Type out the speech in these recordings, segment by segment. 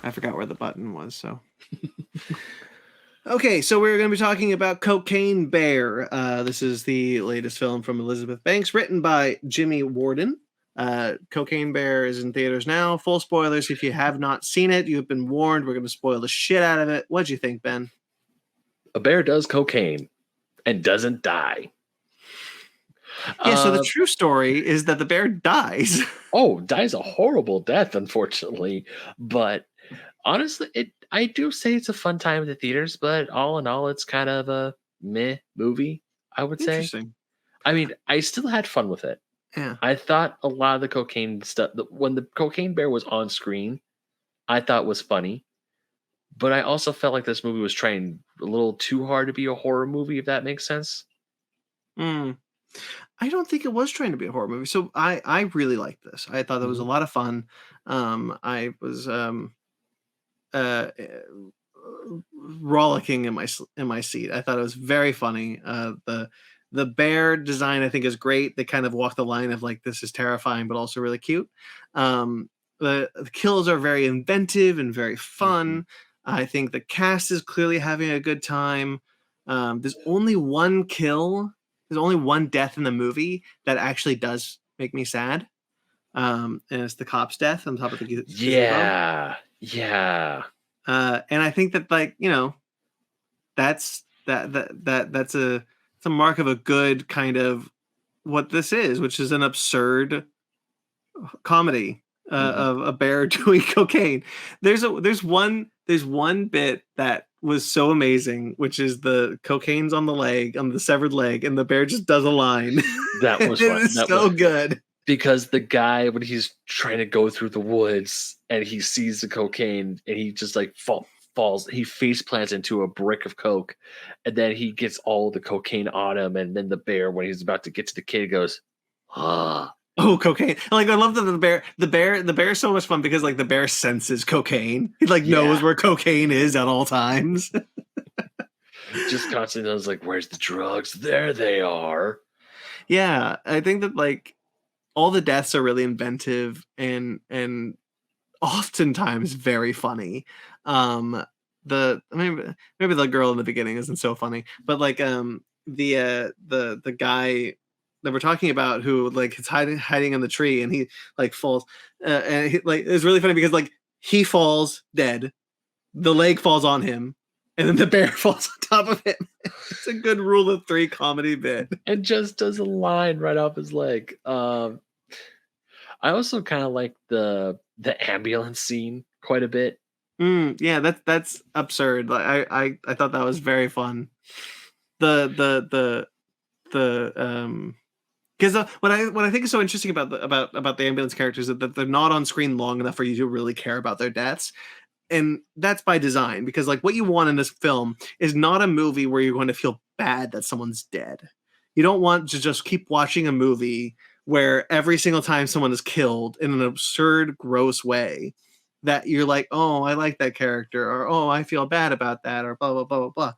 I forgot where the button was. So. Okay, so we're going to be talking about Cocaine Bear. This is the latest film from Elizabeth Banks, written by Jimmy Warden. Cocaine Bear is in theaters now. Full spoilers. If you have not seen it, you've been warned. We're going to spoil the shit out of it. What'd you think, Ben? A bear does cocaine and doesn't die. Yeah, so the true story is that the bear dies. Dies a horrible death, unfortunately. But honestly, I do say it's a fun time in the theaters, but all in all, it's kind of a meh movie, I would say. Interesting. I mean, I still had fun with it. Yeah. I thought a lot of the cocaine stuff, when the Cocaine Bear was on screen, I thought was funny. But I also felt like this movie was trying a little too hard to be a horror movie, if that makes sense. I don't think it was trying to be a horror movie. So I really liked this. I thought it was a lot of fun. I was rollicking in my seat. I thought it was very funny. The bear design I think is great. They kind of walk the line of like, this is terrifying but also really cute. The kills are very inventive and very fun. I think the cast is clearly having a good time. There's only one kill. There's only one death in the movie that actually does make me sad. And it's the cop's death on top of the Yeah. And I think that, like, you know, that's a mark of a good kind of what this is, which is an absurd comedy of a bear doing cocaine. There's one bit that was so amazing, which is the cocaine's on the severed leg, and the bear just does a line. That was fun. It was good. Because the guy, when he's trying to go through the woods and he sees the cocaine and he just like falls, he face plants into a brick of coke, and then he gets all the cocaine on him, and then the bear, when he's about to get to the kid, goes, ah. Oh, cocaine! Like, I love that the bear is so much fun because like the bear senses cocaine. He like knows where cocaine is at all times. Just constantly knows like, where's the drugs? There they are. Yeah, I think that like all the deaths are really inventive and oftentimes very funny. Maybe the girl in the beginning isn't so funny, but like the guy that we're talking about who like is hiding in the tree and he like falls and he, like, it's really funny because like he falls dead, the leg falls on him, and then the bear falls on top of him. It's a good rule of three comedy bit. And just does a line right off his leg. I also kind of like the ambulance scene quite a bit. Yeah, that's absurd. Like I thought that was very fun. Because what I think is so interesting about the ambulance characters is that they're not on screen long enough for you to really care about their deaths, and that's by design. Because like what you want in this film is not a movie where you're going to feel bad that someone's dead. You don't want to just keep watching a movie where every single time someone is killed in an absurd, gross way, that you're like, oh, I like that character, or oh, I feel bad about that, or blah blah blah blah blah.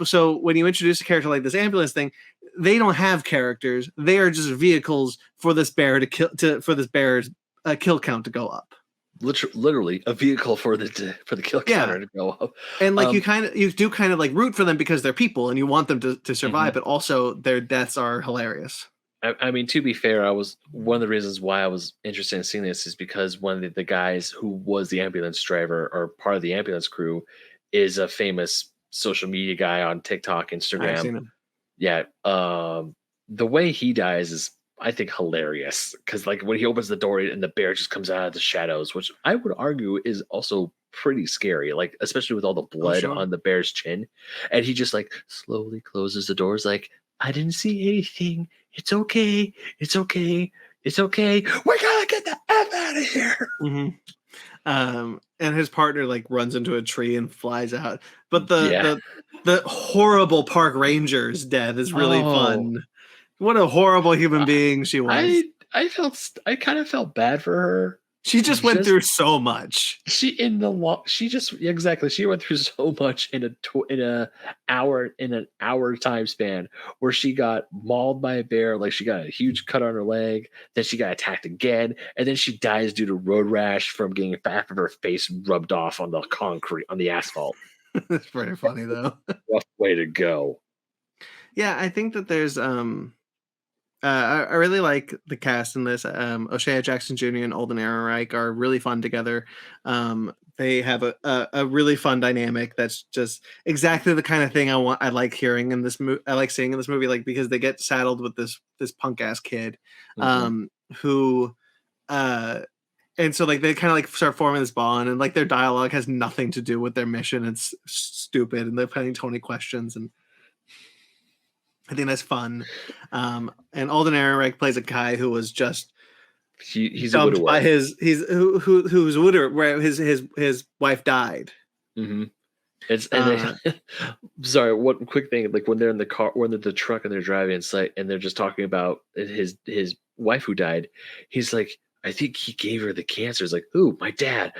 So when you introduce a character like this ambulance thing, they don't have characters. They are just vehicles for this bear to kill, for this bear's kill count to go up. Literally a vehicle for the kill counter to go up. And like you do kind of like root for them because they're people and you want them to survive, but also their deaths are hilarious. I mean, to be fair, one of the reasons why I was interested in seeing this is because one of the guys who was the ambulance driver or part of the ambulance crew is a famous social media guy on TikTok, Instagram. I've seen him. Yeah. The way he dies is, I think, hilarious. Because like when he opens the door and the bear just comes out of the shadows, which I would argue is also pretty scary. Like, especially with all the blood on the bear's chin. And he just like slowly closes the doors like, I didn't see anything. It's okay. It's okay. It's okay. We gotta get the F out of here. And his partner like runs into a tree and flies out. But the horrible park ranger's death is really fun. What a horrible human being she was. I kind of felt bad for her She just went through so much. She went through so much in an hour time span, where she got mauled by a bear, like she got a huge cut on her leg, then she got attacked again, and then she dies due to road rash from getting half of her face rubbed off on the concrete, on the asphalt. It's pretty funny though. Rough way to go. Yeah, I think that there's I really like the cast in this. O'Shea Jackson Jr. and Alden Ehrenreich are really fun together. They have a really fun dynamic that's just exactly the kind of thing I like hearing in this movie. I like seeing in this movie, like, because they get saddled with this punk ass kid, who and so like they kind of like start forming this bond, and like their dialogue has nothing to do with their mission. It's stupid, and they're putting 20 questions, and I think that's fun. And Alden Ehrenreich plays a guy who was just he's dumped a widower. by who's a widower, where his wife died. Mm-hmm. Sorry, one quick thing. Like when they're in the car, when they're in the truck and they're driving in sight, and they're just talking about his wife who died. He's like, I think he gave her the cancer. It's like, ooh, my dad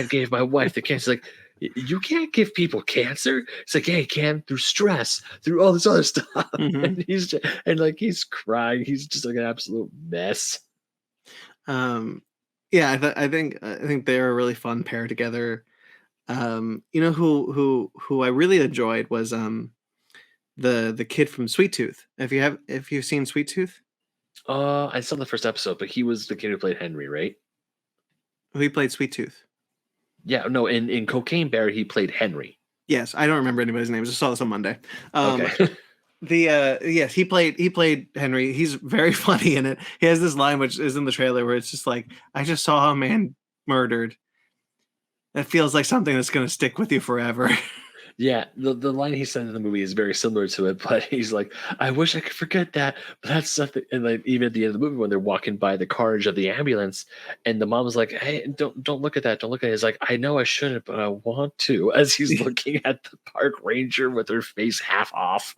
gave my wife the cancer. Like, you can't give people cancer. It's like, yeah, he can, through stress, through all this other stuff. And he's crying. He's just like an absolute mess. Yeah, I think they're a really fun pair together. You know who I really enjoyed was the kid from Sweet Tooth. If you've seen Sweet Tooth, I saw the first episode, but he was the kid who played Henry, right? He played Sweet Tooth. Yeah, no, in Cocaine Bear he played Henry. Yes, I don't remember anybody's names. I saw this on Monday. Okay. Yes, he played Henry. He's very funny in it. He has this line which is in the trailer where it's just like, I just saw a man murdered. That feels like something that's going to stick with you forever. Yeah, the line he said in the movie is very similar to it, but he's like, I wish I could forget that, but that's something. And like even at the end of the movie, when they're walking by the carriage of the ambulance, and the mom's like, hey, don't look at that, don't look at it. He's like, I know I shouldn't, but I want to, as he's looking at the park ranger with her face half off.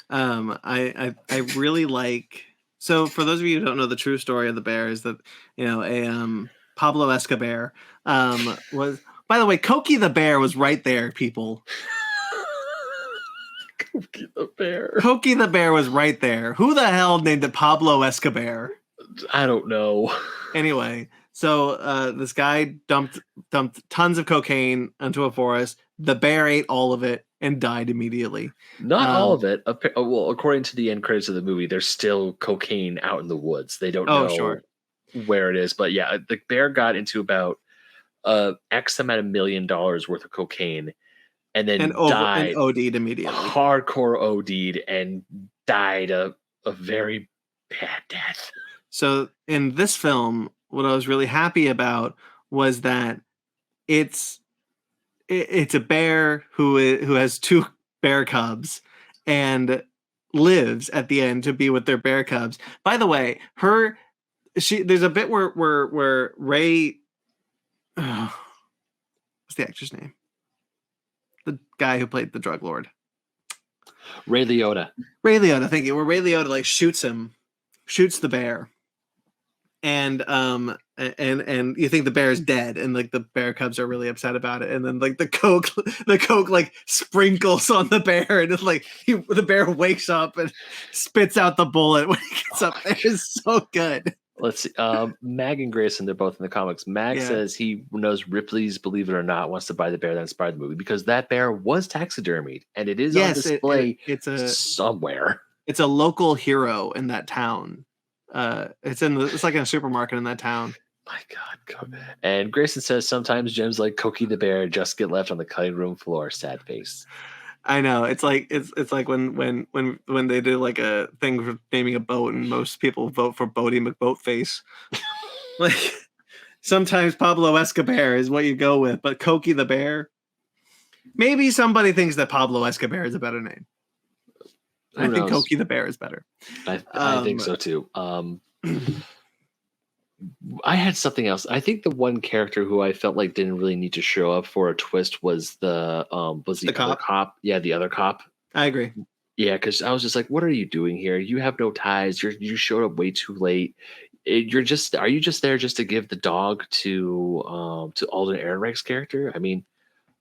I really like. So for those of you who don't know, the true story of the bear is that, a Pablo Escobar was. By the way, Cokie the bear was right there, people. Cokie the bear. Cokie the bear was right there. Who the hell named it Pablo Escobar? I don't know. Anyway, so this guy dumped tons of cocaine into a forest. The bear ate all of it and died immediately. Not all of it. Well, according to the end credits of the movie, there's still cocaine out in the woods. They don't know where it is, but yeah, the bear got into about X amount of $1 million worth of cocaine, and then died and OD'd immediately. Hardcore OD'd and died a very bad death. So in this film, what I was really happy about was that it's a bear who has two bear cubs and lives at the end to be with their bear cubs. By the way, there's a bit where Ray. What's the actor's name? The guy who played the drug lord. Ray Liotta. Thank you. Where Ray Liotta like shoots the bear, and you think the bear is dead, and like the bear cubs are really upset about it, and then like the coke like sprinkles on the bear, and it's like the bear wakes up and spits out the bullet when he gets up there. It's so good. Let's see. Mag and Grayson, they're both in the comics. Mag says he knows Ripley's Believe It or Not wants to buy the bear that inspired the movie, because that bear was taxidermied and it is on display somewhere. It's a local hero in that town. It's like in a supermarket in that town. My God. And Grayson says sometimes gems like Cokie the bear just get left on the cutting room floor. Sad face. I know. It's like when they do like a thing for naming a boat, and most people vote for Bodie McBoatface. Like sometimes Pablo Escobar is what you go with, but Cokie the bear. Maybe somebody thinks that Pablo Escobar is a better name. I think Cokie the bear is better. I think so too. I had something else. I think the one character who I felt like didn't really need to show up for a twist was the other cop. Yeah, the other cop. I agree. Yeah, because I was just like, what are you doing here? You have no ties. You showed up way too late. are you just there just to give the dog to Alden Ehrenreich's character? I mean,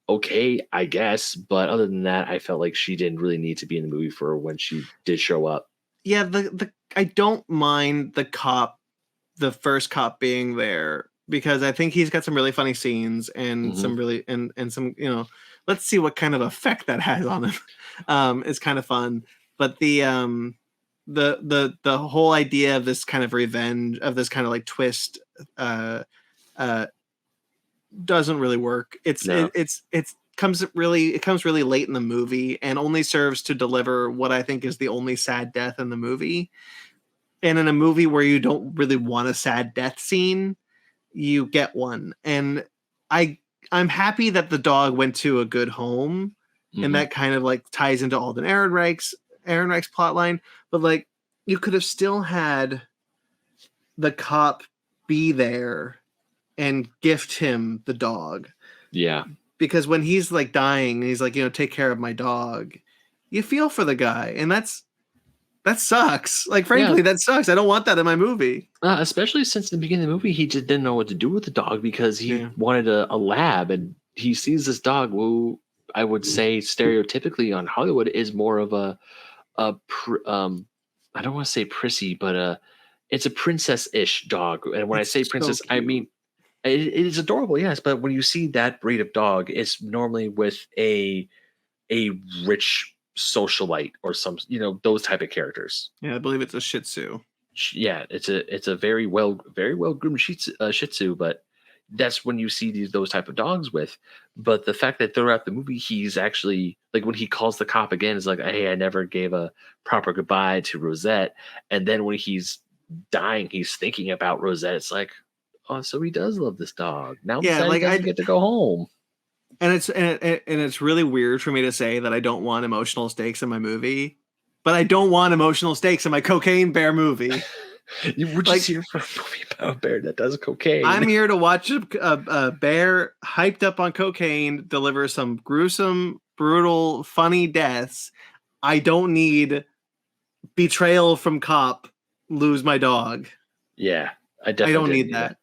okay, I guess, but other than that, I felt like she didn't really need to be in the movie for when she did show up. Yeah, the I don't mind the first cop being there because I think he's got some really funny scenes and Mhm. some really and some, let's see what kind of effect that has on him. It's kind of fun. But the whole idea of this kind of revenge, of this kind of like twist, uh uh doesn't really work. No. It comes really late in the movie and only serves to deliver what I think is the only sad death in the movie. And in a movie where you don't really want a sad death scene, you get one. And I I'm happy that the dog went to a good home, and Mhm. that kind of like ties into Alden Ehrenreich's plotline. But like, you could have still had the cop be there and gift him the dog, Yeah. because when he's like dying, he's like, take care of my dog. You feel for the guy, and that sucks. Like, Yeah. frankly, that sucks. I don't want that in my movie. Especially since the beginning of the movie, he just didn't know what to do with the dog because he Yeah. wanted a lab, and he sees this dog who I would say stereotypically on Hollywood is more of a I don't want to say prissy, but it's a princess-ish dog. And when I It's say so princess, I cute. mean it is adorable, yes. But when you see that breed of dog, it's normally with a rich socialite or some those type of characters. Yeah, I believe it's a Shih Tzu. Yeah, it's a very well groomed Shih Tzu, but that's when you see those type of dogs with. But the fact that throughout the movie, he's actually like when he calls the cop again, is like, "Hey, I never gave a proper goodbye to Rosette," and then when he's dying, he's thinking about Rosette. It's like, oh, so he does love this dog. Now I'm Yeah, sad he like doesn't get to go home. and it's really weird for me to say that I don't want emotional stakes in my movie, but I don't want emotional stakes in my cocaine bear movie. We're just Like, here for a movie about a bear that does cocaine. I'm here to watch a bear hyped up on cocaine deliver some gruesome, brutal, funny deaths. I don't need betrayal from cop, lose my dog. Yeah, I I definitely don't didn't need need that.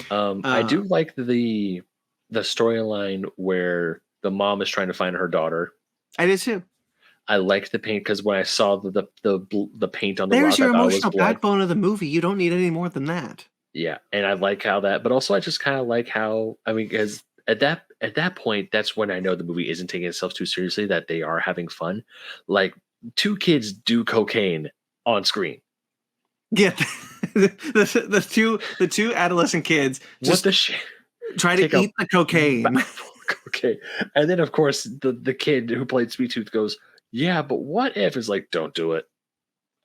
that. I Uh, do like the storyline where the mom is trying to find her daughter. I did too. I liked the paint because when I saw the paint on the There's rock, I your thought it was emotional blood. backbone of the movie. You don't need any more than that. Yeah, and I like how that, but also I just kind of like how I mean, because at that point, that's when I know the movie isn't taking itself too seriously. That they are having fun. Like two kids do cocaine on screen. Yeah, the two adolescent kids What just the shit? try Take to a eat the cocaine. mouthful of cocaine, and then of course the kid who played Sweet Tooth goes, "Yeah, but what if?" Is like, "Don't do it."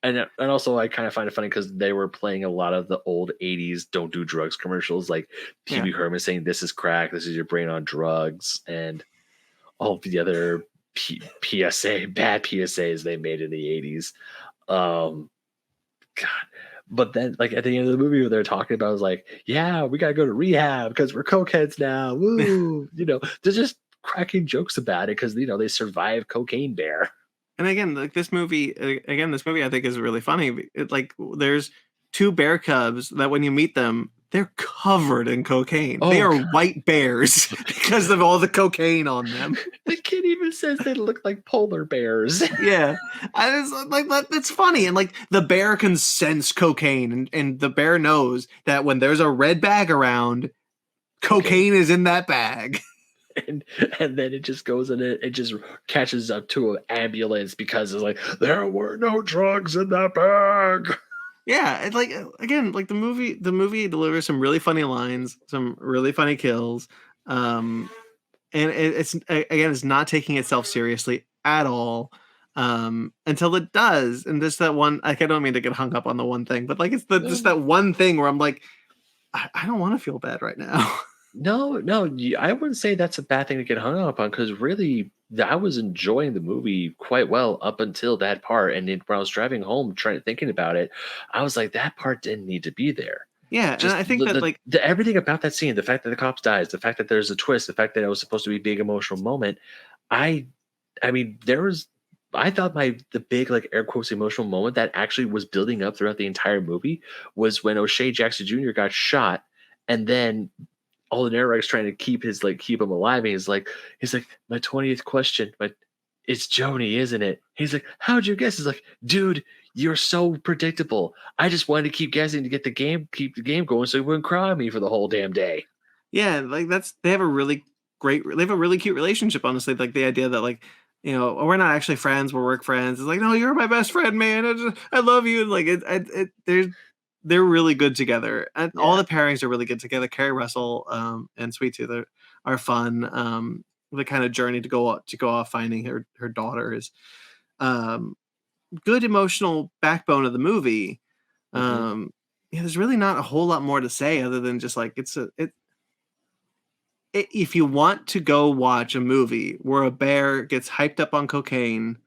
And also I kind of find it funny because they were playing a lot of the old '80s "Don't do drugs" commercials, like Pee Yeah, Wee Herman saying, "This is crack. This is your brain on drugs," and all of the other bad PSAs they made in the '80s. Um, God. But then, like at the end of the movie, where they're talking about, I was like, "Yeah, we gotta go to rehab because we're cokeheads now." Woo! They're just cracking jokes about it because they survived Cocaine Bear. and again, like this movie I think is really funny. Like, there's two bear cubs that when you meet them, they're covered in cocaine. They Oh, are God. white bears because of all the cocaine on them. The kid even says they look like polar bears. Yeah, I just like that. That's funny, and like the bear can sense cocaine, and the bear knows that when there's a red bag around, Cocaine. cocaine is in that bag. and and then it just goes and it just catches up to an ambulance because it's like there were no drugs in that bag. Yeah, it's like, again, like the movie delivers some really funny lines, some really funny kills, um, and again, it's not taking itself seriously at all, until it does, and just that one. Like, I don't mean to get hung up on the one thing, but like it's just that one thing where I'm like, I don't want to feel bad right now. No, no, I wouldn't say that's a bad thing to get hung up on because really, I was enjoying the movie quite well up until that part. And then when I was driving home, thinking about it, I was like, that part didn't need to be there. Yeah, and Just I think that like everything about that scene, the fact that the cops dies, the fact that there's a twist, the fact that it was supposed to be a big emotional moment. I, I mean, there was I thought the big like air quotes emotional moment that actually was building up throughout the entire movie was when O'Shea Jackson Jr. got shot, and then all the narrator's trying to keep him alive. And he's like, my 20th question, but it's Joni, isn't it? He's like, how'd you guess? He's like, dude, you're so predictable. I just wanted to keep guessing to keep the game going so you wouldn't cry on me for the whole damn day. Yeah, like they have a really cute relationship, honestly. Like the idea that like, we're not actually friends, we're work friends. It's like, no, you're my best friend, man. I love you. Like they're really good together. And all Yeah. the pairings are really good together. Carrie Russell and Sweet Tooth are fun. The kind of journey to go off finding her daughter is good emotional backbone of the movie. Mhm. Yeah, there's really not a whole lot more to say other than just like if you want to go watch a movie where a bear gets hyped up on cocaine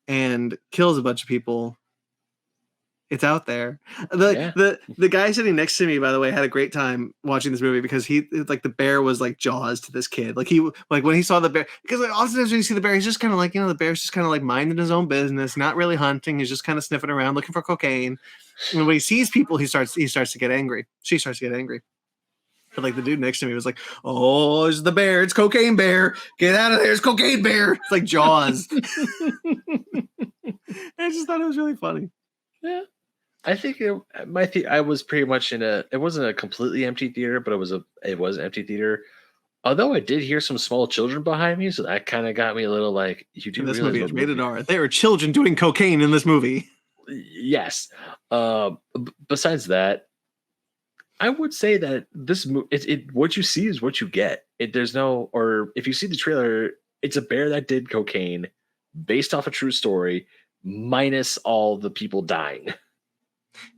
and kills a bunch of people, it's out there. Yeah. The guy sitting next to me, by the way, had a great time watching this movie because the bear was like Jaws to this kid. Like when he saw the bear, because like oftentimes when you see the bear, he's just kind of like, the bear's just kind of like minding his own business, not really hunting. He's just kind of sniffing around looking for cocaine. And when he sees people, he starts to get angry. She starts to get angry. But like the dude next to me was like, "Oh, it's the bear! It's Cocaine Bear! Get out of there! It's Cocaine Bear!" It's like Jaws. I just thought it was really funny. Yeah. I think I was pretty much it wasn't a completely empty theater, but it was an empty theater. Although I did hear some small children behind me, so that kind of got me a little like, you do And this realize movie what is rated movie? R. There are children doing cocaine in this movie. Yes. Besides that, I would say that this movie, what you see is what you get. Or if you see the trailer, it's a bear that did cocaine based off a true story, minus all the people dying.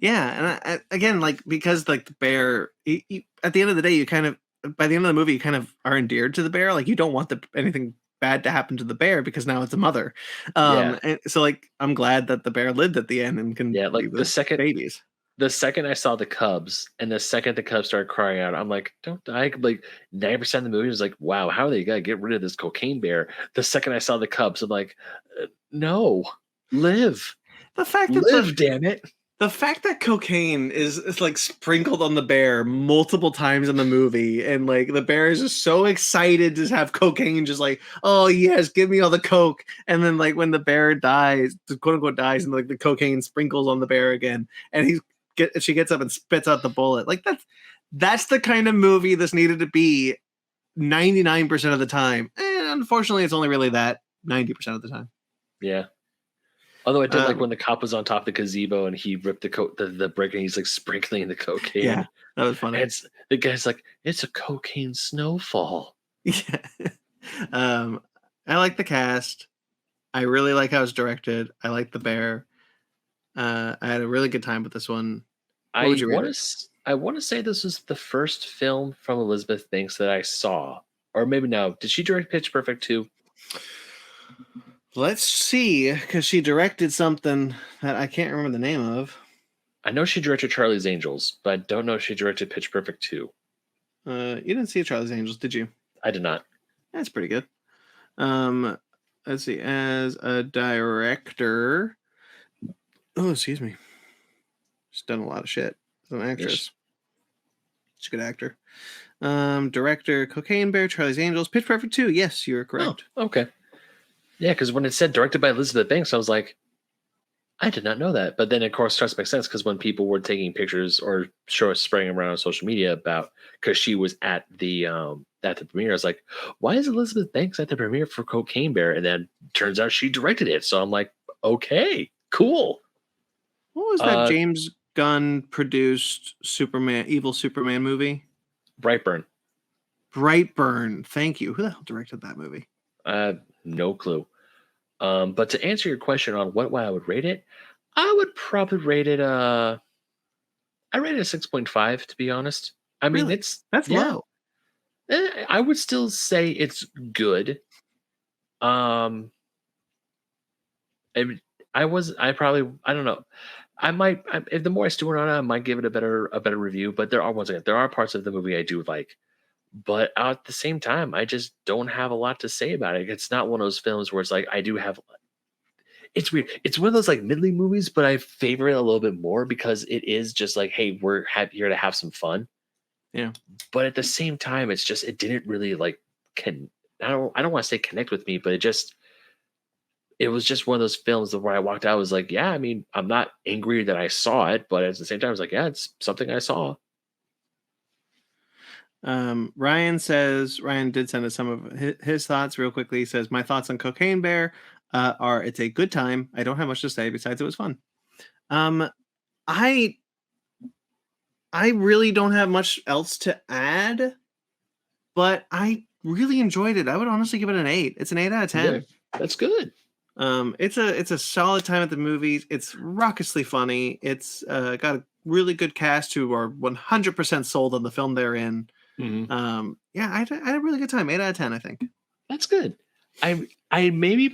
Yeah, and again, like because like the bear, at the end of the day, you kind of by the end of the movie, you kind of are endeared to the bear. Like you don't want anything bad to happen to the bear because now it's a mother. Yeah. And so like I'm glad that the bear lived at the end and can Yeah. be Like with babies. the second I saw the Cubs and the second the Cubs started crying out, I'm like, don't die. Like 90% of the movie was like, wow, how are they going to get rid of this cocaine bear? The second I saw the Cubs, I'm like, no, live, The fact that live, damn it. the fact that cocaine is like sprinkled on the bear multiple times in the movie, and like the bear is just so excited to have cocaine, just like, oh yes, give me all the coke. And then like when the bear dies, the quote unquote dies, and like the cocaine sprinkles on the bear again, and she gets up and spits out the bullet. Like that's the kind of movie this needed to be 99% of the time. And unfortunately, it's only really that 90% of the time. Yeah. Although I did like Um, when the cop was on top of the gazebo and he ripped the brick and he's like sprinkling the cocaine. yeah, that was And funny. the guy's like, it's a cocaine snowfall. Yeah. I like the cast. I really like how it's directed. I like the bear. I had a really good time with this one. What would you rate it? I want to say this was the first film from Elizabeth Banks that I saw. Or maybe no. Did she direct Pitch Perfect too? Let's see, because she directed something that I can't remember the name of. I know she directed Charlie's Angels, but I don't know if she directed Pitch Perfect too. You didn't see Charlie's Angels, did you? I did not. That's pretty good. Let's see. As a director, oh, excuse me, she's done a lot of shit. As an actress, she's a good actor. Director, Cocaine Bear, Charlie's Angels, Pitch Perfect 2. Yes, you're correct. Oh, okay. Yeah, because when it said directed by Elizabeth Banks, I was like, I did not know that. But then, of course, it starts to make sense because when people were taking pictures or spraying around on social media about because she was at the premiere, I was like, why is Elizabeth Banks at the premiere for Cocaine Bear? And then turns out she directed it. So I'm like, okay, cool. What was that James Gunn produced evil Superman movie? Brightburn. Brightburn. Thank you. Who the hell directed that movie? No clue. But to answer your question on what I would rate it, I would probably rate it I rate it a 6.5 to be honest. I mean Really? That's low. I would still say it's good. I don't know. If the more I stew on it, I might give it a better review. But there are parts of the movie I do like. But at the same time, I just don't have a lot to say about it. It's not one of those films where it's like I do have. It's weird. It's one of those like middling movies, but I favor it a little bit more because it is just like, hey, we're here to have some fun. Yeah. But at the same time, it's just it didn't really like can I don't want to say connect with me, but it was just one of those films that where I walked out, I was like, yeah, I mean, I'm not angry that I saw it, but at the same time, I was like, yeah, it's something I saw. Ryan did send us some of his thoughts real quickly. He says, my thoughts on Cocaine Bear are it's a good time. I don't have much to say besides it was fun. I really don't have much else to add, but I really enjoyed it. I would honestly give it an 8. It's an 8 out of 10. Yeah, that's good. It's a solid time at the movies. It's raucously funny. It's got a really good cast who are 100% sold on the film they're in. Yeah, I had a really good time. 8 out of 10, I think. That's good. I maybe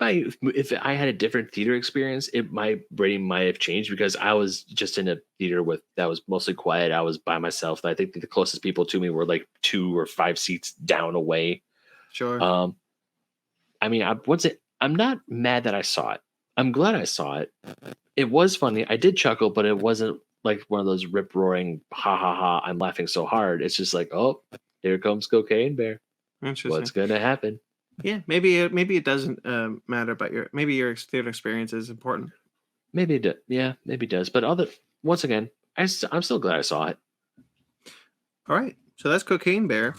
if I had a different theater experience, my rating might have changed because I was just in a theater that was mostly quiet. I was by myself. And I think the closest people to me were like 2 or 5 seats down away. Sure. I mean, I'm not mad that I saw it. I'm glad I saw it. It was funny. I did chuckle, but it wasn't like one of those rip roaring ha ha ha. I'm laughing so hard. It's just like, oh, here comes Cocaine Bear. What's gonna happen? Yeah, maybe it doesn't matter, but your theater experience is important. Maybe it does. Yeah, maybe it does. But once again, I'm still glad I saw it. All right, so that's Cocaine Bear.